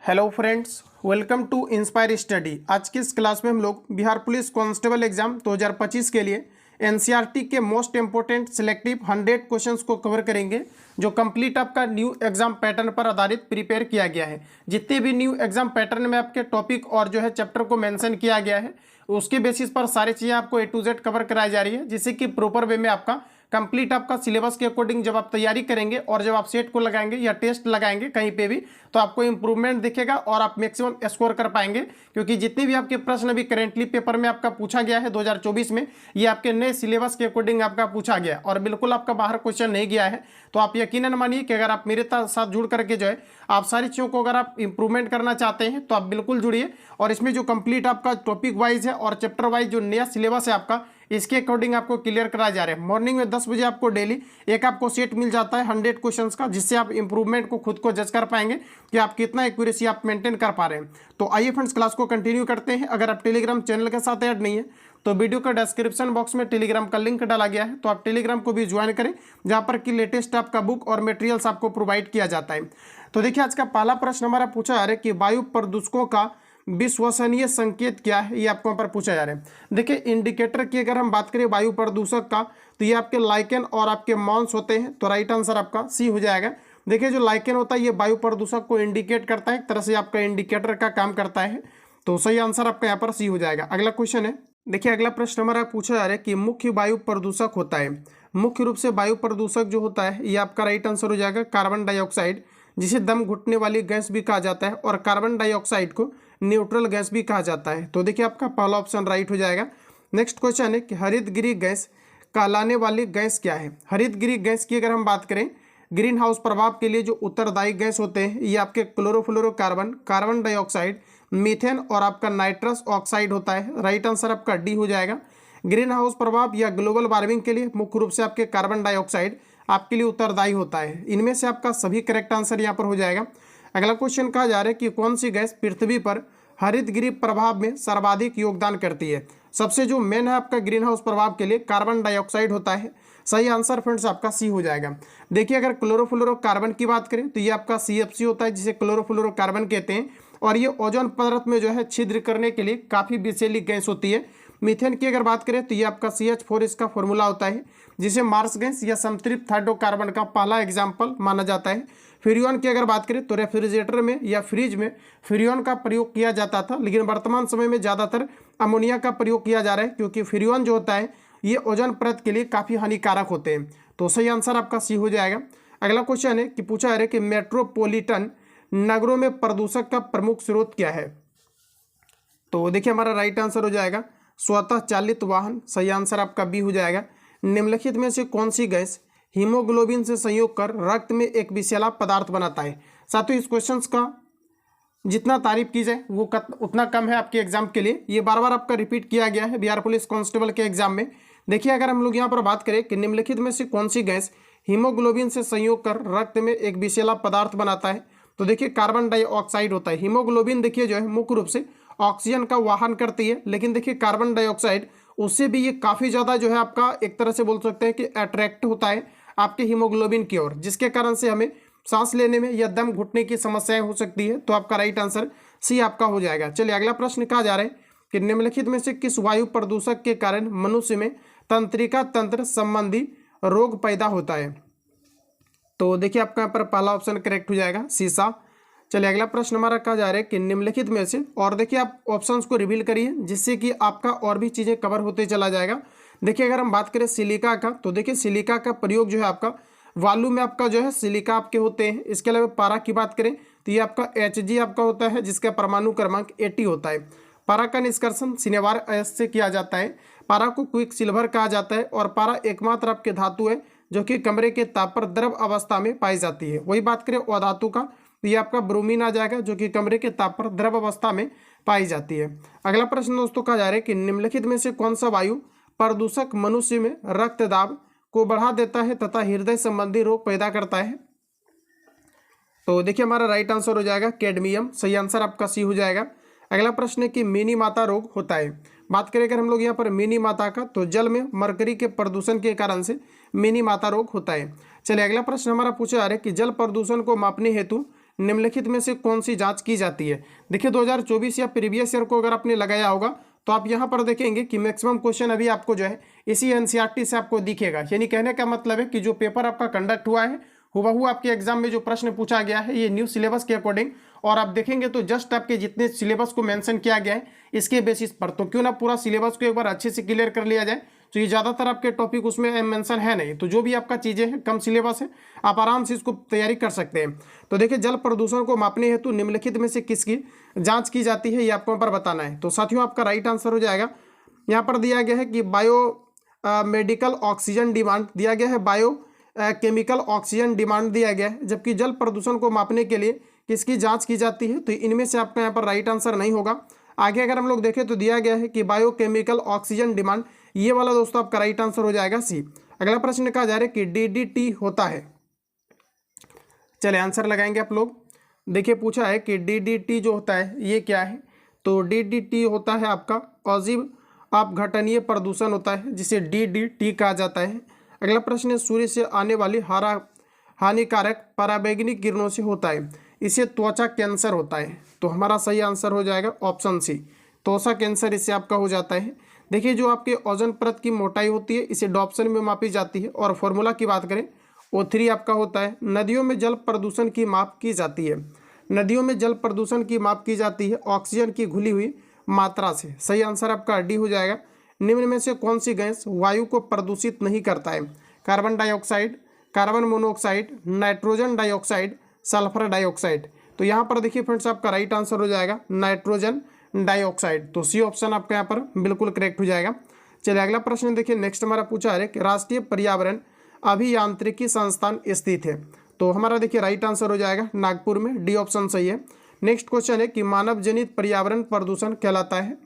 Hello friends, welcome to Inspire Study. आज की इस क्लास में हम लोग बिहार पुलिस कांस्टेबल एग्जाम 2025 के लिए एनसीईआरटी के मोस्ट इंपोर्टेंट सिलेक्टिव 100 क्वेश्चंस को कवर करेंगे, जो कंप्लीट आपका न्यू एग्जाम पैटर्न पर आधारित प्रिपेयर किया गया है। जितने भी न्यू एग्जाम पैटर्न में आपके टॉपिक और जो है चैप्टर को मेंशन किया गया है, उसके बेसिस पर सारी चीज़ें आपको A to Z कवर कराई जा रही है, जिससे कि प्रॉपर वे में आपका कंप्लीट आपका सिलेबस के अकॉर्डिंग जब आप तैयारी करेंगे और जब आप सेट को लगाएंगे या टेस्ट लगाएंगे कहीं पे भी, तो आपको इंप्रूवमेंट दिखेगा और आप मैक्सिमम स्कोर कर पाएंगे। क्योंकि जितने भी आपके प्रश्न अभी करेंटली पेपर में आपका पूछा गया है 2024 में, ये आपके नए सिलेबस के अकॉर्डिंग आपका पूछा गया और बिल्कुल आपका बाहर क्वेश्चन नहीं गया है। तो आप यकीनन मानिए कि अगर आप मेरे साथ जुड़ करके जो है आप सारी चीज़ों को अगर आप इंप्रूवमेंट करना चाहते हैं तो आप बिल्कुल जुड़िए। और इसमें जो कंप्लीट आपका टॉपिक वाइज है और चैप्टर वाइज जो नया सिलेबस है आपका, इसके अकॉर्डिंग आपको क्लियर कराया जा रहा है। मॉर्निंग में 10 बजे आपको डेली एक आपको सेट मिल जाता है 100 क्वेश्चंस का, जिससे आप इंप्रूवमेंट को खुद को जज कर पाएंगे कि आप कितना एक्यूरेसी आप मेंटेन कर पा रहे हैं। तो आइए फ्रेंड्स, क्लास को कंटिन्यू करते हैं। अगर आप टेलीग्राम चैनल के साथ ऐड नहीं है तो वीडियो का डिस्क्रिप्शन बॉक्स में टेलीग्राम का लिंक डाला गया है, तो आप टेलीग्राम को भी ज्वाइन करें, जहां पर कि लेटेस्ट आपका बुक और मटेरियल्स आपको प्रोवाइड किया जाता है। तो देखिए, आज का पहला प्रश्न हमारा पूछा जा रहा है कि वायु प्रदूषकों का विश्वसनीय संकेत क्या है, ये आपको यहाँ पर पूछा जा रहा है। देखिए, इंडिकेटर की अगर हम बात करें वायु प्रदूषक का, तो ये आपके लाइकेन और आपके मॉन्स होते हैं। तो राइट आंसर आपका सी हो जाएगा। देखिए, जो लाइकेन होता है ये वायु प्रदूषक को इंडिकेट करता है, एक तरह से आपका इंडिकेटर का काम करता है। तो सही आंसर आपका यहाँ पर सी हो जाएगा। अगला क्वेश्चन है, देखिए अगला प्रश्न हमारा पूछा जा रहा है कि मुख्य वायु प्रदूषक होता है। मुख्य रूप से वायु प्रदूषक जो होता है, ये आपका राइट आंसर हो जाएगा कार्बन डाइऑक्साइड, जिसे दम घुटने वाली गैस भी कहा जाता है, और कार्बन डाइऑक्साइड को न्यूट्रल गैस भी कहा जाता है। तो देखिए, आपका पहला ऑप्शन राइट हो जाएगा। नेक्स्ट क्वेश्चन है कि हरितगृह गैस कहलाने वाली गैस क्या है। हरितगृह गैस की अगर हम बात करें, ग्रीन हाउस प्रभाव के लिए जो उत्तरदायी गैस होते हैं, ये आपके क्लोरोफ्लोरोकार्बन, कार्बन डाइऑक्साइड, मीथेन और आपका नाइट्रस ऑक्साइड होता है। राइट आंसर आपका डी हो जाएगा। ग्रीन हाउस प्रभाव या ग्लोबल वार्मिंग के लिए मुख्य रूप से आपके कार्बन डाइऑक्साइड आपके लिए उत्तरदायी होता है। इनमें से आपका सभी करेक्ट आंसर यहाँ पर हो जाएगा। अगला क्वेश्चन कहा जा रहा है कि कौन सी गैस पृथ्वी पर हरितगृह प्रभाव में सर्वाधिक योगदान करती है। सबसे जो मेन है आपका ग्रीन हाउस प्रभाव के लिए कार्बन डाइऑक्साइड होता है। सही आंसर फ्रेंड्स आपका सी हो जाएगा। देखिए, अगर क्लोरोफ्लोरोकार्बन की बात करें तो ये आपका CFC होता है, जिसे क्लोरोफ्लोरोकार्बन कहते हैं, और ये ओजोन परत में जो है छिद्र करने के लिए काफ़ी विषैली गैस होती है। मीथेन की अगर बात करें तो ये आपका CH4 इसका फॉर्मूला होता है, जिसे मार्स गैस या संतृप्त हाइड्रोकार्बन का पहला एग्जाम्पल माना जाता है। फ्रियोन की अगर बात करें तो रेफ्रिजरेटर में या फ्रिज में फ्रियोन का प्रयोग किया जाता था, लेकिन वर्तमान समय में ज़्यादातर अमोनिया का प्रयोग किया जा रहा है, क्योंकि फ्रियोन जो होता है ये ओजोन परत के लिए काफ़ी हानिकारक होते हैं। तो सही आंसर आपका सी हो जाएगा। अगला क्वेश्चन है कि पूछा जा रहा है कि मेट्रोपॉलिटन नगरों में प्रदूषक का प्रमुख स्रोत क्या है। तो देखिए, हमारा राइट आंसर हो जाएगा स्वतः चालित वाहन। सही आंसर आपका बी हो जाएगा। निम्नलिखित में से कौन सी गैस हीमोग्लोबिन से संयोग कर रक्त में एक विषैला पदार्थ बनाता है। साथियों, इस क्वेश्चन का जितना तारीफ की जाए वो उतना कम है आपके एग्जाम के लिए। ये बार बार आपका रिपीट किया गया है बिहार पुलिस कांस्टेबल के एग्जाम में। देखिए, अगर हम लोग यहाँ पर बात करें कि निम्नलिखित में से कौन सी गैस हीमोग्लोबिन से संयोग कर रक्त में एक विषैला पदार्थ बनाता है, तो देखिए कार्बन डाइऑक्साइड होता है। हीमोग्लोबिन देखिए जो है मुख्य रूप से ऑक्सीजन का वाहन करती है, लेकिन देखिए कार्बन डाइऑक्साइड उससे भी ये काफ़ी ज़्यादा जो है आपका एक तरह से बोल सकते हैं कि अट्रैक्ट होता है आपके हीमोग्लोबिन की ओर, जिसके कारण से हमें सांस लेने में या दम घुटने की समस्याएं हो सकती है। तो आपका राइट आंसर सी आपका हो जाएगा। चलिए, अगला प्रश्न कहा जा रहा है कि निम्नलिखित में से किस वायु प्रदूषक के कारण मनुष्य में तंत्रिका तंत्र संबंधी रोग पैदा होता है। तो देखिए, आपका यहाँ पर पहला ऑप्शन करेक्ट हो जाएगा, सीसा। चलिए, अगला प्रश्न हमारा कहा जा रहा है कि निम्नलिखित में से, और देखिए आप ऑप्शंस को रिवील करिए जिससे कि आपका और भी चीज़ें कवर होते चला जाएगा। देखिए, अगर हम बात करें सिलिका का, तो देखिए सिलिका का प्रयोग जो है आपका वालू में आपका जो है सिलिका आपके होते हैं। इसके अलावा पारा की बात करें तो ये आपका Hg आपका होता है, जिसका परमाणु क्रमांक 80 होता है। पारा का निष्कर्षण सिनेवार अयस्क से किया जाता है। पारा को क्विक सिल्वर कहा जाता है, और पारा एकमात्र आपके धातु है जो कि कमरे के ताप पर द्रव अवस्था में पाई जाती है। वही बात करें अधातु का, तो ये आपका ब्रोमीन आ जाएगा, जो कि कमरे के ताप पर द्रव अवस्था में पाई जाती है। अगला प्रश्न दोस्तों कहा जा रहा है कि निम्नलिखित में से कौन सा वायु प्रदूषक मनुष्य में रक्तदाब को बढ़ा देता है तथा हृदय संबंधी रोग पैदा करता है। तो देखिए, हमारा राइट आंसर हो जाएगा कैडमियम। सही आंसर आपका सी हो जाएगा। अगला प्रश्न है कि मिनी माता रोग होता है। बात करें अगर हम लोग यहाँ पर मिनी माता का, तो जल में मरकरी के प्रदूषण के कारण से मिनी माता रोग होता है। चलिए, अगला प्रश्न हमारा पूछा जा रहा है कि जल प्रदूषण को मापने हेतु निम्नलिखित में से कौन सी जांच की जाती है। देखिए 2024 या प्रीवियस ईयर को अगर आपने लगाया होगा तो आप यहाँ पर देखेंगे कि मैक्सिमम क्वेश्चन अभी आपको जो है इसी एनसीईआरटी से आपको दिखेगा। यानी कहने का मतलब है कि जो पेपर आपका कंडक्ट हुआ है हुबहू आपके एग्जाम में जो प्रश्न पूछा गया है ये न्यू सिलेबस के अकॉर्डिंग, और आप देखेंगे तो जस्ट आपके जितने सिलेबस को मेंशन किया गया है इसके बेसिस पर, तो क्यों ना पूरा सिलेबस को एक बार अच्छे से क्लियर कर लिया जाए। तो ये ज़्यादातर आपके टॉपिक उसमें मेंशन है नहीं, तो जो भी आपका चीज़ें हैं कम सिलेबस है आप आराम से इसको तैयारी कर सकते हैं। तो देखिए जल प्रदूषण को मापने हेतु निम्नलिखित में से किसकी जाँच की जाती है ये आपको यहाँ पर बताना है। तो साथियों आपका राइट आंसर हो जाएगा, यहाँ पर दिया गया है कि मेडिकल ऑक्सीजन डिमांड दिया गया है, केमिकल ऑक्सीजन डिमांड दिया गया है, जबकि जल प्रदूषण को मापने के लिए किसकी जांच की जाती है। तो इनमें से आपका यहाँ पर राइट आंसर नहीं होगा। आगे अगर हम लोग देखें तो दिया गया है कि बायोकेमिकल ऑक्सीजन डिमांड, ये वाला दोस्तों आपका राइट आंसर हो जाएगा सी। अगला प्रश्न कहा जा रहा है कि डीडीटी होता है, चले आंसर लगाएंगे आप लोग। देखिए पूछा है कि डीडीटी जो होता है ये क्या है, तो डीडीटी होता है आपका अजीब अपघटनीय प्रदूषण होता है जिसे डीडीटी कहा जाता है। अगला प्रश्न है सूर्य से आने वाली हानिकारक पराबैंगनी किरणों से होता है, इसे त्वचा कैंसर होता है। तो हमारा सही आंसर हो जाएगा ऑप्शन सी, त्वचा कैंसर इससे आपका हो जाता है। देखिए जो आपके ओजोन परत की मोटाई होती है इसे डॉप्सन में मापी जाती है, और फॉर्मूला की बात करें O3 आपका होता है। नदियों में जल प्रदूषण की माप की जाती है, नदियों में जल प्रदूषण की माप की जाती है ऑक्सीजन की घुली हुई मात्रा से। सही आंसर आपका डी हो जाएगा। निम्न में से कौन सी गैस वायु को प्रदूषित नहीं करता है। Carbon dioxide, carbon monoxide, nitrogen dioxide, sulphur dioxide. तो यहाँ पर देखिए फ्रेंड्स आपका राइट आंसर हो जाएगा नाइट्रोजन डाइऑक्साइड। तो सी ऑप्शन आपका यहाँ पर बिल्कुल करेक्ट हो जाएगा। चलिए अगला प्रश्न देखिए नेक्स्ट हमारा पूछा है कि राष्ट्रीय पर्यावरण अभियांत्रिकी संस्थान स्थित है। तो हमारा देखिए राइट आंसर हो जाएगा नागपुर में, डी ऑप्शन सही है। नेक्स्ट क्वेश्चन है कि मानव जनित पर्यावरण प्रदूषण कहलाता है,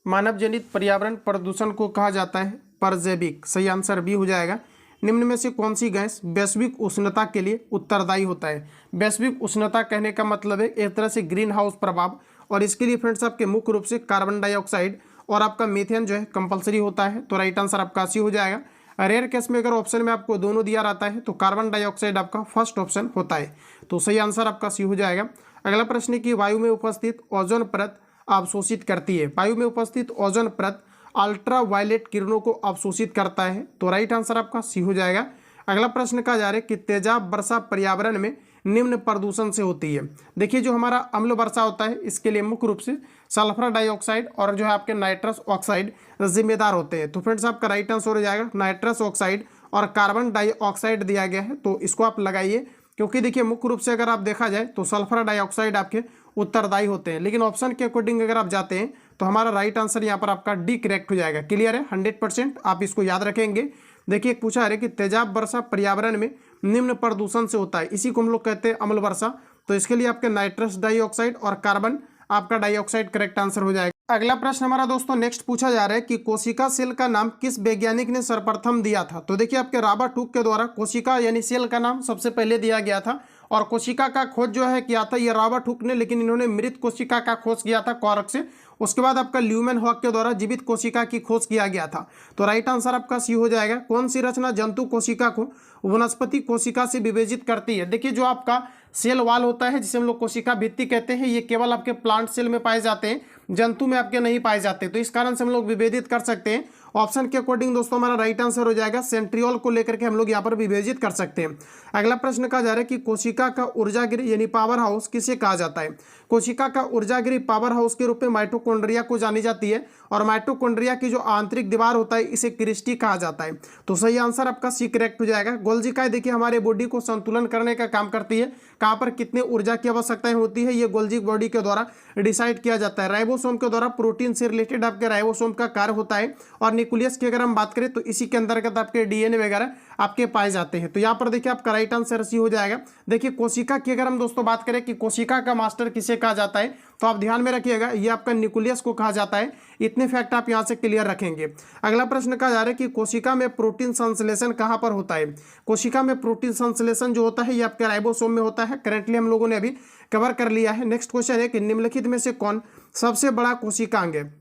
मानव जनित पर्यावरण प्रदूषण को कहा जाता है परजैविक। सही आंसर बी हो जाएगा। निम्न में से कौन सी गैस वैश्विक उष्णता के लिए उत्तरदायी होता है। वैश्विक उष्णता कहने का मतलब है एक तरह से ग्रीन हाउस प्रभाव, और इसके लिए फ्रेंड्स आपके मुख्य रूप से कार्बन डाइऑक्साइड और आपका मीथेन जो है कंपलसरी होता है। तो राइट आंसर आपका सी हो जाएगा। रेयर केस में अगर ऑप्शन में आपको दोनों दिया रहता है तो कार्बन डाइऑक्साइड आपका फर्स्ट ऑप्शन होता है। तो सही आंसर आपका सी हो जाएगा। अगला प्रश्न है कि वायु में उपस्थित ओजोन परत अवशोषित करती है। वायु में उपस्थित ओजोन परत अल्ट्रा वायलेट किरणों को अवशोषित करता है। तो राइट आंसर आपका सी हो जाएगा। अगला प्रश्न कहा जा रहा है कि तेजाब वर्षा पर्यावरण में निम्न प्रदूषण से होती है। देखिए जो हमारा अम्ल वर्षा होता है इसके लिए मुख्य रूप से सल्फर डाइऑक्साइड और जो है आपके नाइट्रस ऑक्साइड जिम्मेदार होते हैं। तो फ्रेंड्स आपका राइट आंसर हो जाएगा नाइट्रस ऑक्साइड और कार्बन डाइऑक्साइड दिया गया है, तो इसको आप लगाइए, क्योंकि देखिए मुख्य रूप से अगर आप देखा जाए तो सल्फर डाइऑक्साइड आपके उत्तरदायी होते हैं, लेकिन ऑप्शन के अकॉर्डिंग अगर आप जाते हैं तो हमारा राइट आंसर यहाँ पर आपका डी करेक्ट हो जाएगा। क्लियर है, 100% आप इसको याद रखेंगे। देखिए पूछा है कि तेजाब वर्षा पर्यावरण में निम्न प्रदूषण से होता है, इसी को हम लोग कहते हैं अम्ल वर्षा। तो इसके लिए आपके नाइट्रस डाइऑक्साइड और कार्बन आपका डाइऑक्साइड करेक्ट आंसर हो जाएगा। अगला प्रश्न हमारा दोस्तों नेक्स्ट पूछा जा रहा है कि कोशिका सेल का नाम किस वैज्ञानिक ने सर्वप्रथम दिया था। तो देखिए आपके रॉबर्ट हुक के द्वारा कोशिका यानी सेल का नाम सबसे पहले दिया गया था, और कोशिका का खोज जो है किया था ये रॉबर्ट हुक ने, लेकिन इन्होंने मृत कोशिका का खोज किया था कॉर्क से। उसके बाद आपका ल्यूमेन हॉक के द्वारा जीवित कोशिका की खोज किया गया था। तो राइट आंसर आपका सी हो जाएगा। कौन सी रचना जंतु कोशिका को वनस्पति कोशिका से विभाजित करती है। देखिए जो आपका सेल वाल होता है जिसे हम लोग कोशिका भित्ति कहते हैं, ये केवल आपके प्लांट सेल में पाए जाते हैं, जंतु में आपके नहीं पाए जाते। तो इस कारण से हम लोग विभेदित कर सकते हैं। ऑप्शन के अकॉर्डिंग दोस्तों हमारा राइट आंसर हो जाएगा सेंट्रियोल को लेकर के हम लोग यहाँ पर विभेजित कर सकते हैं। अगला प्रश्न कहा जा रहा है कि कोशिका का ऊर्जागृह यानी पावर हाउस किसे कहा जाता है। कोशिका का ऊर्जागृह पावर हाउस के रूप में माइटोकॉन्ड्रिया को जानी जाती है, और माइटोकॉन्ड्रिया की जो आंतरिक दीवार होता है इसे क्रिस्टी कहा जाता है। तो सही आंसर आपका सी करेक्ट हो जाएगा। गोल्जिकाएं देखिए हमारे बॉडी को संतुलन करने का काम करती है, कहाँ पर कितने ऊर्जा की आवश्यकताएं होती है ये गोल्जी बॉडी के द्वारा डिसाइड किया जाता है। राइबोसोम के द्वारा प्रोटीन से रिलेटेड आपके राइबोसोम का कार्य होता है, और न्यूक्लियस की अगर हम बात करें तो इसी के अंतर्गत आपके डीएनए वगैरह आपके पाए जाते हैं। तो यहाँ पर देखिए आपका राइट आंसर सी हो जाएगा। देखिए कोशिका की अगर हम दोस्तों बात करें कि कोशिका का मास्टर किसे कहा जाता है, तो आप ध्यान में रखिएगा ये आपका न्यूक्लियस को कहा जाता है। इतने फैक्ट आप यहाँ से क्लियर रखेंगे। अगला प्रश्न कहा जा रहा है कि कोशिका में प्रोटीन संश्लेषण कहाँ पर होता है। कोशिका में प्रोटीन संश्लेषण जो होता है ये आपके राइबोसोम में होता है। करेंटली हम लोगों ने अभी कवर कर लिया है। नेक्स्ट क्वेश्चन है कि निम्नलिखित में से कौन सबसे बड़ा कोशिकांग है।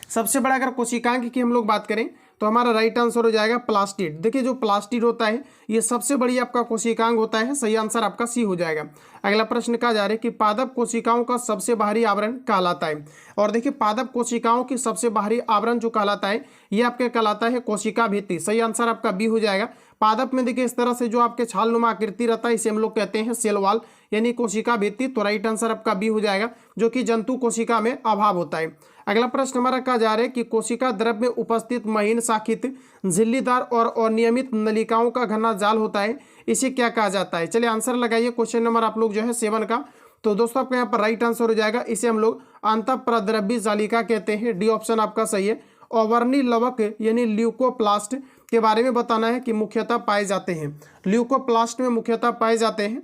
सबसे बड़ा अगर कोशिकांग की हम लोग बात करें तो हमारा राइट आंसर हो जाएगा प्लास्टिड। देखिए जो प्लास्टिड होता है ये सबसे बड़ी आपका कोशिकांग होता है, सही आंसर आपका सी हो जाएगा। अगला प्रश्न कहा जा रहा है कि पादप कोशिकाओं का सबसे बाहरी आवरण कहलाता है। और देखिए पादप कोशिकाओं की सबसे बाहरी आवरण जो कहलाता है ये आपके कहलाता है कोशिका भित्ति, सही आंसर आपका बी हो जाएगा। पादप में देखिए इस तरह से जो आपके छालनुमा आकृति रहता है इसे हम लोग कहते हैं सेल वॉल यानी कोशिका भित्ति, तो राइट आंसर आपका बी हो जाएगा, जो कि जंतु कोशिका में अभाव होता है। अगला प्रश्न हमारा कहा जा रहा है कि कोशिका द्रव में उपस्थित महीन शाखित झिल्लीदार और अनियमित नलिकाओं का घना जाल होता है, इसे क्या कहा जाता है। चलिए आंसर लगाइए क्वेश्चन नंबर आप लोग जो है 7 का। तो दोस्तों आपको यहाँ पर राइट आंसर हो जाएगा, इसे हम लोग अंतःप्रद्रव्य जालिका कहते हैं, डी ऑप्शन आपका सही है। ओवर्नी लवक यानी ल्यूकोप्लास्ट के बारे में बताना है कि मुख्यतः पाए जाते हैं, ल्यूकोप्लास्ट में मुख्यतः पाए जाते हैं,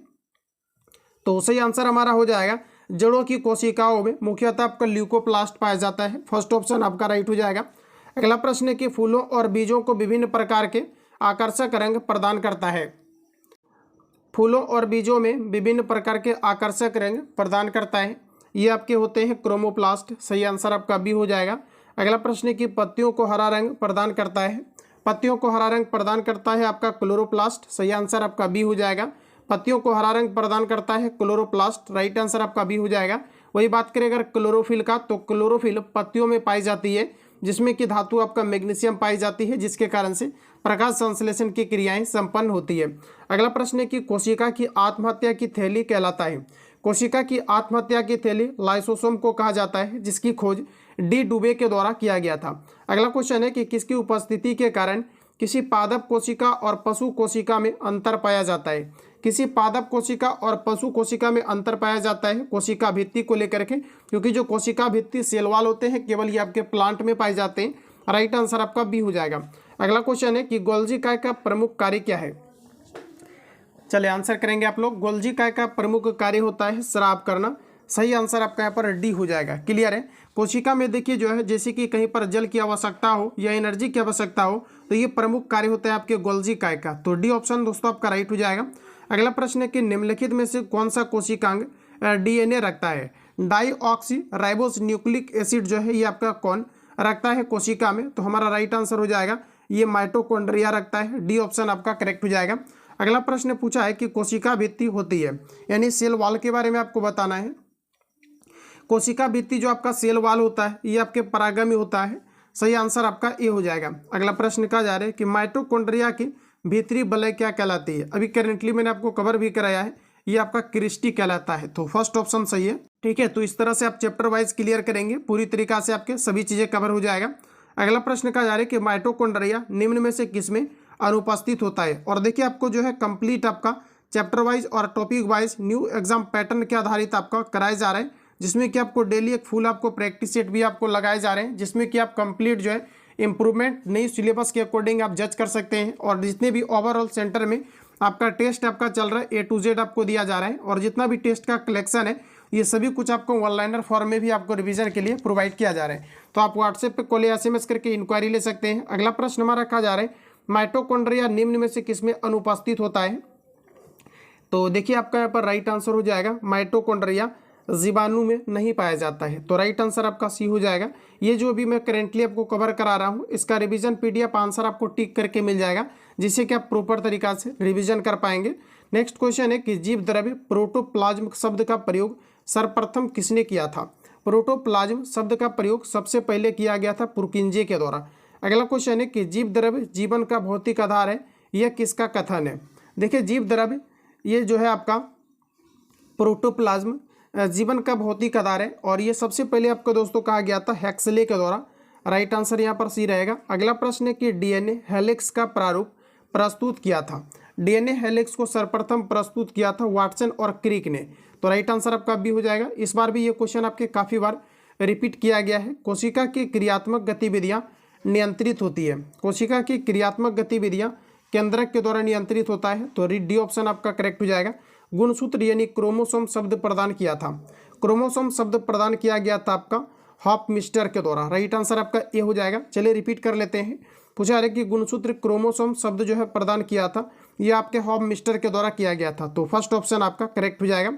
तो सही आंसर हमारा हो जाएगा जड़ों की कोशिकाओं में मुख्यतः आपका ल्यूकोप्लास्ट पाया जाता है, फर्स्ट ऑप्शन आपका राइट हो जाएगा। अगला प्रश्न है कि फूलों और बीजों को विभिन्न प्रकार के आकर्षक रंग प्रदान करता है। फूलों और बीजों में विभिन्न प्रकार के आकर्षक रंग प्रदान करता है, ये आपके होते हैं क्रोमोप्लास्ट, सही आंसर आपका बी हो जाएगा। अगला प्रश्न है कि पत्तियों को हरा रंग प्रदान करता है। पत्तियों को हरा रंग प्रदान करता है आपका क्लोरोप्लास्ट, सही आंसर आपका बी हो जाएगा। पत्तियों को हरा रंग प्रदान करता है क्लोरोप्लास्ट, राइट आंसर आपका बी हो जाएगा। वही बात करें अगर क्लोरोफिल का, तो क्लोरोफिल पत्तियों में पाई जाती है जिसमें कि धातु आपका मैग्नीशियम पाई जाती है, जिसके कारण से प्रकाश संश्लेषण की क्रियाएं संपन्न होती है। अगला प्रश्न है कि कोशिका की आत्महत्या की थैली कहलाता है। कोशिका की आत्महत्या की थैली लाइसोसोम को कहा जाता है, जिसकी खोज डी डुबे के द्वारा किया गया था। अगला क्वेश्चन है कि किसकी उपस्थिति के कारण किसी पादप कोशिका और पशु कोशिका में अंतर पाया जाता है। किसी पादप कोशिका और पशु कोशिका में अंतर पाया जाता है कोशिका भित्ति को लेकर के, क्योंकि जो कोशिका भित्ति सेल वॉल होते हैं केवल ये आपके प्लांट में पाए जाते हैं, राइट आंसर आपका बी हो जाएगा। अगला क्वेश्चन है कि गोल्जी काय का प्रमुख कार्य क्या है। चलिए आंसर करेंगे आप लोग। गोल्जी काय का प्रमुख कार्य होता है स्राव करना, सही आंसर आपका यहाँ पर डी हो जाएगा। क्लियर है। कोशिका में देखिए जो है जैसे कि कहीं पर जल की आवश्यकता हो या एनर्जी की आवश्यकता हो तो ये प्रमुख कार्य होता है आपके गोल्जी काय का, तो डी ऑप्शन दोस्तों आपका राइट हो जाएगा। अगला प्रश्न है कि निम्नलिखित में से कौन सा कोशिकांग डीएनए रखता है। डाईऑक्सी राइबोस न्यूक्लिक एसिड जो है ये आपका कौन रखता है कोशिका में, तो हमारा राइट आंसर हो जाएगा ये माइटोकॉन्ड्रिया रखता है, डी ऑप्शन आपका करेक्ट हो जाएगा। अगला प्रश्न पूछा है कि कोशिका भित्ति होती है यानी सेल वॉल के बारे में आपको बताना है। कोशिका भित्ति जो आपका सेल वॉल होता है ये आपके परागमी होता है, सही आंसर आपका ए हो जाएगा। अगला प्रश्न कहा जा रहा है कि माइटोकॉन्ड्रिया की भीतरी वलय क्या कहलाती है। अभी करेंटली मैंने आपको कवर भी कराया है, ये आपका क्रिस्टी कहलाता है, तो फर्स्ट ऑप्शन सही है। ठीक है, तो इस तरह से आप चैप्टर वाइज क्लियर करेंगे, पूरी तरीका से आपके सभी चीजें कवर हो जाएगा। अगला प्रश्न कहा जा रहा है कि माइटोकॉन्ड्रिया निम्न में से किसमें अनुपस्थित होता है। और देखिए आपको जो है कंप्लीट आपका चैप्टर वाइज और topic wise new exam pattern के आधारित आपका कराया जा रहा है, जिसमें कि आपको डेली एक फुल आपको प्रैक्टिस सेट भी आपको लगाए जा रहे हैं, जिसमें कि आप कंप्लीट जो है इंप्रूवमेंट नई सिलेबस के अकॉर्डिंग आप जज कर सकते हैं। और जितने भी ओवरऑल सेंटर में आपका टेस्ट आपका चल रहा है ए टू जेड आपको दिया जा रहा है, और जितना भी टेस्ट का कलेक्शन है ये सभी कुछ आपको ऑनलाइनर फॉर्म में भी आपको रिवीजन के लिए प्रोवाइड किया जा रहा है। तो आप व्हाट्सएप पे कॉल या SMS करके इंक्वायरी ले सकते हैं। अगला प्रश्न हमारा कहा जा रहा है माइटोकॉन्ड्रिया निम्न में से किसमें अनुपस्थित होता है। तो देखिए आपका यहाँ पर राइट आंसर हो जाएगा माइटोकॉन्ड्रिया जीवाणु में नहीं पाया जाता है, तो राइट आंसर आपका सी हो जाएगा। ये जो भी मैं करेंटली आपको कवर करा रहा हूँ इसका रिवीजन PDF आंसर आपको टिक करके मिल जाएगा, जिससे कि आप प्रॉपर तरीका से रिवीजन कर पाएंगे। नेक्स्ट क्वेश्चन है कि जीव द्रव्य प्रोटोप्लाज्म शब्द का प्रयोग सर्वप्रथम किसने किया था। प्रोटोप्लाज्म शब्द का प्रयोग सबसे पहले किया गया था पुरकिंजे के द्वारा। अगला क्वेश्चन है कि जीव द्रव्य जीवन का भौतिक आधार है, यह किसका कथन है। देखिए जीव द्रव्य ये जो है आपका प्रोटोप्लाज्म जीवन का भौतिक आधार है, और ये सबसे पहले आपको दोस्तों कहा गया था हैक्सले के द्वारा, राइट आंसर यहाँ पर सी रहेगा। अगला प्रश्न है कि DNA हेलिक्स का प्रारूप प्रस्तुत किया था। DNA हेलिक्स को सर्वप्रथम प्रस्तुत किया था वाटसन और क्रिक ने, तो राइट आंसर आपका बी हो जाएगा। इस बार भी ये क्वेश्चन आपके काफ़ी बार रिपीट किया गया है। कोशिका की क्रियात्मक गतिविधियाँ नियंत्रित होती है। कोशिका की क्रियात्मक गतिविधियाँ केंद्रक के द्वारा नियंत्रित होता है, तो डी ऑप्शन आपका करेक्ट हो जाएगा। गुणसूत्र यानी क्रोमोसोम शब्द प्रदान किया था। क्रोमोसोम शब्द प्रदान किया गया था आपका हॉफमिस्टर के द्वारा, राइट आंसर आपका ए हो जाएगा। चलिए रिपीट कर लेते हैं। पूछा जा रहा है कि गुणसूत्र क्रोमोसोम शब्द जो है प्रदान किया था ये आपके हॉफमिस्टर के द्वारा किया गया था, तो फर्स्ट ऑप्शन आपका करेक्ट हो जाएगा।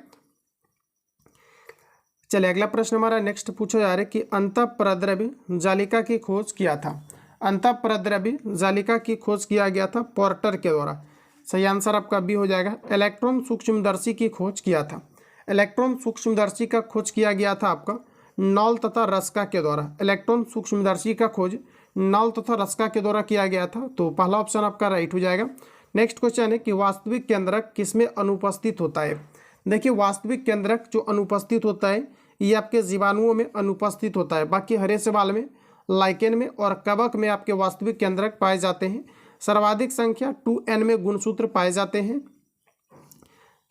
चलिए अगला प्रश्न हमारा नेक्स्ट पूछा जा रहा है कि अंतःप्रद्रव्य जालिका की खोज किया था। अंतःप्रद्रव्य जालिका की खोज किया गया था पोर्टर के द्वारा। सही आंसर आपका बी हो जाएगा। इलेक्ट्रॉन सूक्ष्मदर्शी की खोज किया था। इलेक्ट्रॉन सूक्ष्मदर्शी का खोज किया गया था आपका नॉल तथा रस्का के द्वारा। इलेक्ट्रॉन सूक्ष्मदर्शी का खोज नॉल तथा रस्का के द्वारा किया गया था, तो पहला ऑप्शन आपका राइट हो जाएगा। नेक्स्ट क्वेश्चन है कि वास्तविक केंद्रक किसमें अनुपस्थित होता है। देखिए वास्तविक केंद्रक जो अनुपस्थित होता है ये आपके जीवाणुओं में अनुपस्थित होता है। बाकी हरे सवाल में, लाइकेन में और कवक में आपके वास्तविक केंद्रक पाए जाते हैं। सर्वाधिक संख्या 2n में गुणसूत्र पाए जाते हैं।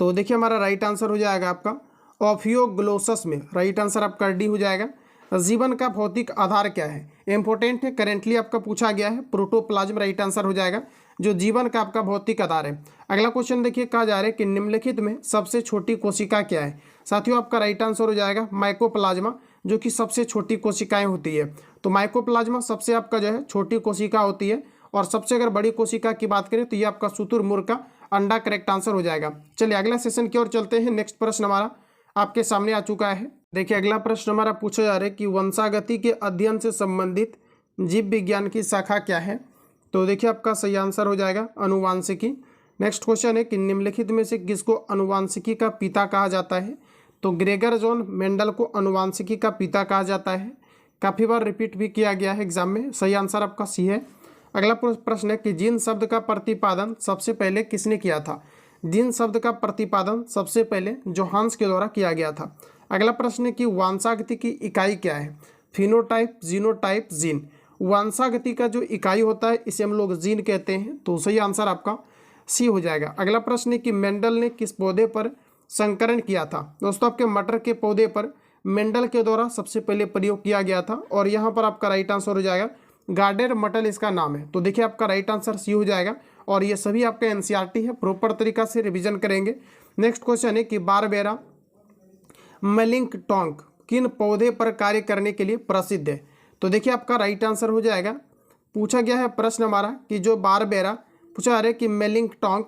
तो देखिए हमारा राइट आंसर हो जाएगा आपका ऑफियोग्लोसस में। राइट आंसर आपका डी हो जाएगा। जीवन का भौतिक आधार क्या है, इंपॉर्टेंट है, करेंटली आपका पूछा गया है। प्रोटोप्लाज्म राइट आंसर हो जाएगा, जो जीवन का आपका भौतिक आधार है। अगला क्वेश्चन देखिए, कहा जा रहा है कि निम्नलिखित में सबसे छोटी कोशिका क्या है। साथियों आपका राइट आंसर हो जाएगा माइकोप्लाज्मा, जो कि सबसे छोटी कोशिकाएं होती है। तो माइकोप्लाज्मा सबसे आपका जो है छोटी कोशिका होती है। और सबसे अगर बड़ी कोशिका की बात करें तो ये आपका शुतुरमुर्ग का अंडा करेक्ट आंसर हो जाएगा। चलिए अगला सेशन की ओर चलते हैं। नेक्स्ट प्रश्न हमारा आपके सामने आ चुका है। देखिए अगला प्रश्न हमारा पूछा जा रहा है कि वंशागति के अध्ययन से संबंधित जीव विज्ञान की शाखा क्या है। तो देखिए आपका सही आंसर हो जाएगा अनुवांशिकी। नेक्स्ट क्वेश्चन है कि निम्नलिखित में से किसको अनुवांशिकी का पिता कहा जाता है। तो ग्रेगर जॉन मेंडल को अनुवांशिकी का पिता कहा जाता है। काफ़ी बार रिपीट भी किया गया है एग्जाम में। सही आंसर आपका सी है। अगला प्रश्न है कि जीन शब्द का प्रतिपादन सबसे पहले किसने किया था। जीन शब्द का प्रतिपादन सबसे पहले जोहान्स के द्वारा किया गया था। अगला प्रश्न है कि वंशागति की इकाई क्या है। Phenotype, genotype, gene. वंशागति का जो इकाई होता है इसे हम लोग जीन कहते हैं। तो सही आंसर आपका सी हो जाएगा। अगला प्रश्न है कि मेंडल ने किस पौधे पर संकरण किया था। दोस्तों आपके मटर के पौधे पर मेंडल के द्वारा सबसे पहले प्रयोग किया गया था। और यहाँ पर आपका राइट आंसर हो जाएगा गार्डेर मटल इसका नाम है। तो देखिए आपका राइट आंसर सी हो जाएगा। और ये सभी आपका एनसीईआरटी है, प्रॉपर तरीका से रिवीजन करेंगे। नेक्स्ट क्वेश्चन है कि बारबेरा मेलिंगटोंग किन पौधे पर कार्य करने के लिए प्रसिद्ध है। तो देखिए आपका राइट आंसर हो जाएगा। पूछा गया है प्रश्न हमारा कि जो बारबेरा पूछा जा रहा है कि मेलिंगटोंग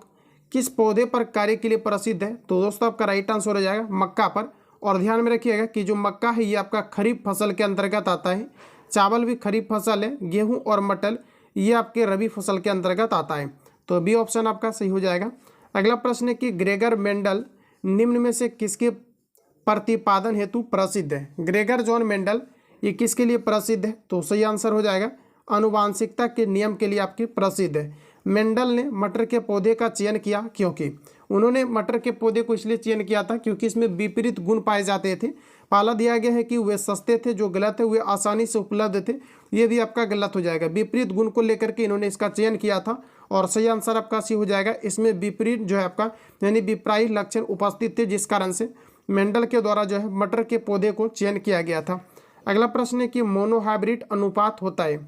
किस पौधे पर कार्य के लिए प्रसिद्ध है। तो दोस्तों आपका राइट आंसर हो जाएगा मक्का पर। और ध्यान में रखिएगा कि जो मक्का है ये आपका खरीफ फसल के अंतर्गत आता है। चावल भी खरीफ फसल है, गेहूं और मटर ये आपके रबी फसल के अंतर्गत आता है। तो बी ऑप्शन आपका सही हो जाएगा। अगला प्रश्न है कि ग्रेगर मेंडल निम्न में से किसके प्रतिपादन हेतु प्रसिद्ध है। ग्रेगर जॉन मेंडल ये किसके लिए प्रसिद्ध है। तो सही आंसर हो जाएगा आनुवांशिकता के नियम के लिए आपके प्रसिद्ध है। मेंडल ने मटर के पौधे का चयन किया क्योंकि उन्होंने मटर के पौधे को इसलिए चयन किया था क्योंकि इसमें विपरीत गुण पाए जाते थे। पहला दिया गया है कि वे सस्ते थे, जो गलत है, वे आसानी से उपलब्ध थे, ये भी आपका गलत हो जाएगा। विपरीत गुण को लेकर के इन्होंने इसका चयन किया था। और सही आंसर आपका सी हो जाएगा। इसमें विपरीत जो है आपका यानी विपरीत लक्षण उपस्थित थे, जिस कारण से मेंडल के द्वारा जो है मटर के पौधे को चयन किया गया था। अगला प्रश्न है कि मोनोहाइब्रिड अनुपात होता है।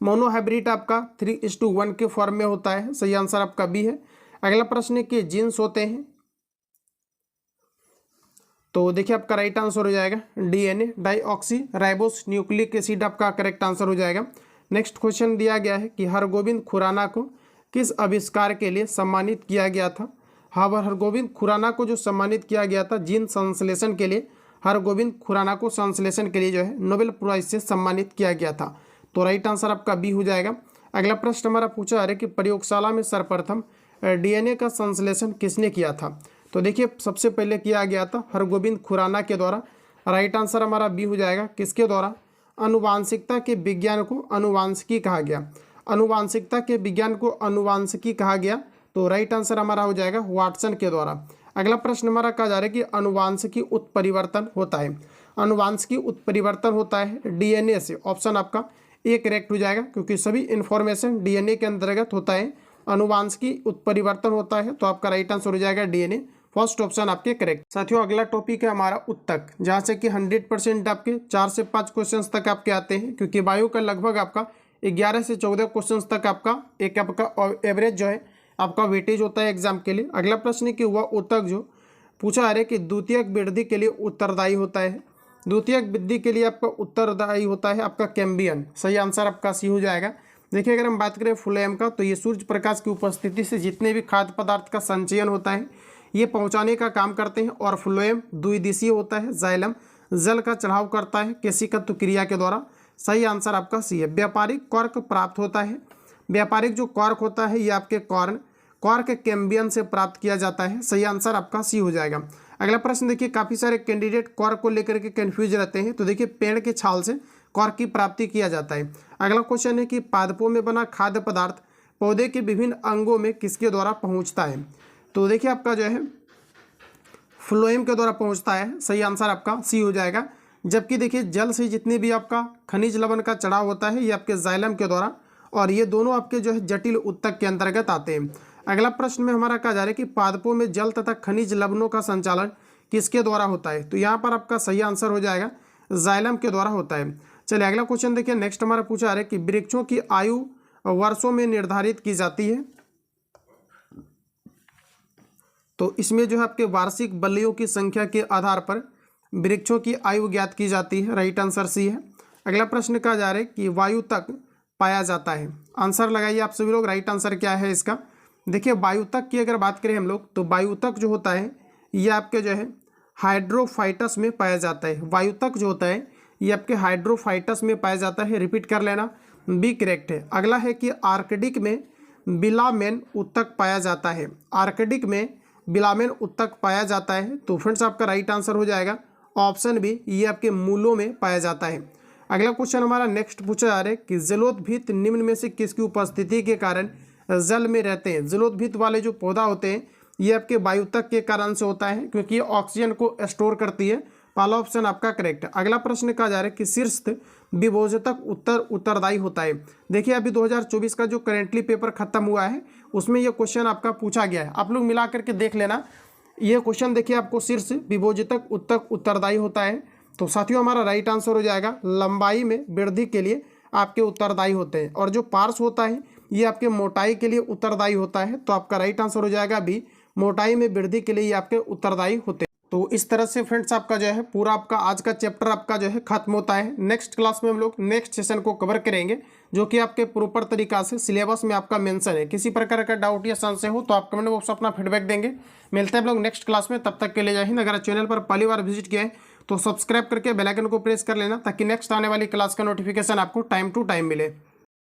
मोनोहाइब्रिड आपका 3:1 के फॉर्म में होता है। सही आंसर आपका बी है। अगला प्रश्न है कि जीन्स होते हैं। तो देखिए आपका राइट आंसर हो जाएगा DNA dioxy ribose nucleic acid आपका करेक्ट आंसर हो जाएगा। नेक्स्ट क्वेश्चन दिया गया है कि हरगोविंद खुराना को किस आविष्कार के लिए सम्मानित किया गया था। हरगोविंद खुराना को जो सम्मानित किया गया था जीन संश्लेषण के लिए, हरगोविंद खुराना को संश्लेषण के लिए जो है नोबेल प्राइज से सम्मानित किया गया था। तो राइट आंसर आपका बी हो जाएगा। अगला प्रश्न हमारा पूछा है कि प्रयोगशाला में सर्वप्रथम डीएनए का संश्लेषण किसने किया था। तो देखिए सबसे पहले किया गया था हरगोविंद खुराना के द्वारा। राइट आंसर हमारा बी हो जाएगा। किसके द्वारा। अनुवांशिकता के विज्ञान को अनुवांशिकी कहा गया। अनुवांशिकता के विज्ञान को अनुवांशिकी कहा गया। तो राइट आंसर हमारा हो जाएगा वाटसन के द्वारा। अगला प्रश्न हमारा कहा जा रहा है कि अनुवांशिकी उत्परिवर्तन होता है। अनुवांशिकी उत्परिवर्तन होता है डीएनए से। ऑप्शन आपका ए करेक्ट हो जाएगा, क्योंकि सभी इन्फॉर्मेशन डीएनए के अंतर्गत होता है। अनुवांशिकी उत्परिवर्तन होता है, तो आपका राइट आंसर हो जाएगा डीएनए। फर्स्ट ऑप्शन आपके करेक्ट। साथियों अगला टॉपिक है हमारा उत्तक, जहाँ से कि 100% आपके 4 से 5 क्वेश्चन तक आपके आते हैं, क्योंकि बायो का लगभग आपका 11 से 14 क्वेश्चन तक आपका एक आपका एवरेज जो है आपका वेटेज होता है एग्जाम के लिए। अगला प्रश्न है कि वह उत्तक जो पूछा जा रहा है कि द्वितीयक वृद्धि के लिए उत्तरदायी होता है। द्वितीयक वृद्धि के लिए आपका उत्तरदायी होता है आपका कैम्बियन। सही आंसर आपका सी हो जाएगा। देखिए अगर हम बात करें फ्लोएम का, तो ये सूर्य प्रकाश की उपस्थिति से जितने भी खाद्य पदार्थ का संचयन होता है ये पहुंचाने का काम करते हैं। और फ्लोएम द्विदिशीय होता है। जाइलम जल का चढ़ाव करता है केशिकत्व क्रिया के द्वारा। सही आंसर आपका सी है। व्यापारिक कॉर्क प्राप्त होता है, व्यापारिक जो कॉर्क होता है ये आपके कॉर्क कैम्बियम से प्राप्त किया जाता है। सही आंसर आपका सी हो जाएगा। अगला प्रश्न देखिए, काफ़ी सारे कैंडिडेट कॉर्क को लेकर के कन्फ्यूज रहते हैं। तो देखिए, पेड़ के छाल से कॉर्क की प्राप्ति किया जाता है। अगला क्वेश्चन है कि पादपों में बना खाद्य पदार्थ पौधे के विभिन्न अंगों में किसके द्वारा पहुंचता है। तो देखिए, आपका जो है फ्लोएम के द्वारा पहुंचता है। सही आंसर आपका सी हो जाएगा। जबकि देखिए, जल से जितने भी आपका खनिज लवण का चढ़ाव होता है ये आपके जाइलम के द्वारा, और ये दोनों आपके जो है जटिल उत्तक के अंतर्गत आते हैं। अगला प्रश्न में हमारा कहा जा रहा है कि पादपों में जल तथा खनिज लवणों का संचालन किसके द्वारा होता है। तो यहाँ पर आपका सही आंसर हो जाएगा जाइलम के द्वारा होता है। चलिए अगला क्वेश्चन देखिए, नेक्स्ट हमारा पूछा जा रहा है कि वृक्षों की आयु वर्षों में निर्धारित की जाती है। तो इसमें जो है आपके वार्षिक बल्लियों की संख्या के आधार पर वृक्षों की आयु ज्ञात की जाती है। राइट आंसर सी है। अगला प्रश्न कहा जा रहा है कि वायु तक पाया जाता है। आंसर लगाइए आप सभी लोग, राइट आंसर क्या है इसका। देखिए, वायुतक की अगर बात करें हम लोग तो वायुतक जो होता है ये आपके जो है हाइड्रोफाइटस में पाया जाता है। वायुतक जो होता है ये आपके हाइड्रोफाइटस में पाया जाता है। रिपीट कर लेना, बी करेक्ट है। अगला है कि आर्कटिक में बिलामेन उत्तक पाया जाता है। आर्कटिक में बिलामेन उत्तक पाया जाता है। तो फ्रेंड्स आपका राइट आंसर हो जाएगा ऑप्शन बी, ये आपके मूलों में पाया जाता है। अगला क्वेश्चन हमारा नेक्स्ट पूछा जा रहा है कि जलोद्भिद निम्न में से किसकी उपस्थिति के कारण जल में रहते हैं। जलोद्भिद वाले जो पौधा होते हैं ये आपके वायुतक के कारण से होता है, क्योंकि ये ऑक्सीजन को स्टोर करती है। पहला ऑप्शन आपका करेक्ट है। अगला प्रश्न कहा जा रहा है कि शीर्ष विभोजतक उत्तरदायी होता है। देखिए, अभी 2024 का जो करेंटली पेपर खत्म हुआ है उसमें यह क्वेश्चन आपका पूछा गया है। आप लोग मिला करके देख लेना। ये क्वेश्चन देखिए, आपको शीर्ष विभोजतक उत्तरदायी होता है। तो साथियों हमारा राइट आंसर हो जाएगा लंबाई में वृद्धि के लिए आपके उत्तरदायी होते हैं, और जो पार्श्व होता है ये आपके मोटाई के लिए उत्तरदायी होता है। तो आपका राइट आंसर हो जाएगा बी, मोटाई में वृद्धि के लिए ये आपके उत्तरदायी होते हैं। तो इस तरह से फ्रेंड्स आपका जो है पूरा आपका आज का चैप्टर आपका जो है खत्म होता है। नेक्स्ट क्लास में हम लोग नेक्स्ट सेशन को कवर करेंगे, जो कि आपके प्रॉपर तरीका से सिलेबस में आपका मेंशन है। किसी प्रकार का डाउट या संशय हो तो आप कमेंट बॉक्स में अपना फीडबैक देंगे। मिलते हैं हम लोग नेक्स्ट क्लास में, तब तक के लिए जय हिंद। अगर चैनल पर पहली बार विजिट किया है तो सब्सक्राइब करके बेल आइकन को प्रेस कर लेना, ताकि नेक्स्ट आने वाली क्लास का नोटिफिकेशन आपको टाइम टू टाइम मिले।